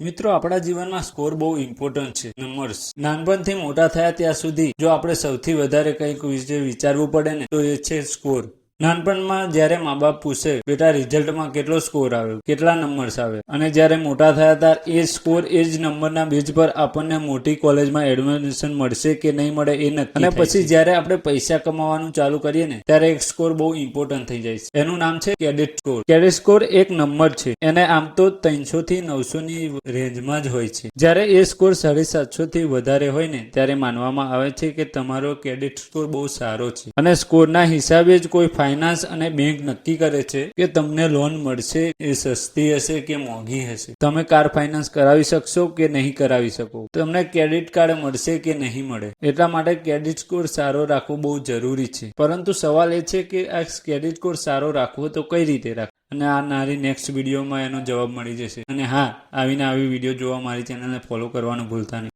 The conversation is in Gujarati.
મિત્રો, આપણા જીવનમાં સ્કોર બહુ ઇમ્પોર્ટન્ટ છે. નંબર્સ નાનપણથી મોટા થયા ત્યાં સુધી જો આપણે સૌથી વધારે કંઈક વિશે વિચારવું પડે ને તો એ છે સ્કોર. નાનપણમાં જ્યારે મા બાપ પૂછે બેટા રિઝલ્ટમાં કેટલો સ્કોર આવ્યો, કેટલા નંબર્સ આવે, અને જ્યારે મોટા થયા ત્યારે એ સ્કોર એ જ નંબરના બેઝ પર આપણને મોટી કોલેજમાં એડમિશન મળશે કે નહીં મળે એ નક્કી થાય. અને પછી જ્યારે આપણે પૈસા કમાવાનું ચાલુ કરીએ ને ત્યારે એક સ્કોર બહુ ઇમ્પોર્ટન્ટ થઈ જાય છે. એનું નામ છે ક્રેડિટ સ્કોર. ક્રેડિટ સ્કોર એક નંબર છે. એને આમ તો 300 થી 900 ની રેન્જમાં જ હોય છે. જ્યારે એ સ્કોર 750 થી વધારે હોય ને ત્યારે માનવામાં આવે છે કે તમારો ક્રેડિટ સ્કોર બહુ સારો છે. અને સ્કોરના હિસાબે જ કોઈ ફાઇનાન્સ અને બેંક નક્કી કરે છે કે તમને લોન મળશે એ સસ્તી હશે કે મોંઘી હશે, તમે કાર ફાઇનાન્સ કરાવી શકશો કે નહીં કરાવી શકો, તમને ક્રેડિટ કાર્ડ મળશે કે નહીં મળે. એટલા માટે ક્રેડિટ સ્કોર સારો રાખવો બહુ જરૂરી છે. પરંતુ સવાલ એ છે કે આ ક્રેડિટ સ્કોર સારો રાખવો તો કઈ રીતે રાખવો, અને આ મારી નેક્સ્ટ વિડીયોમાં એનો જવાબ મળી જશે. અને હા, આવી વિડીયો જોવા મારી ચેનલને ફોલો કરવાનું ભૂલતા નહીં.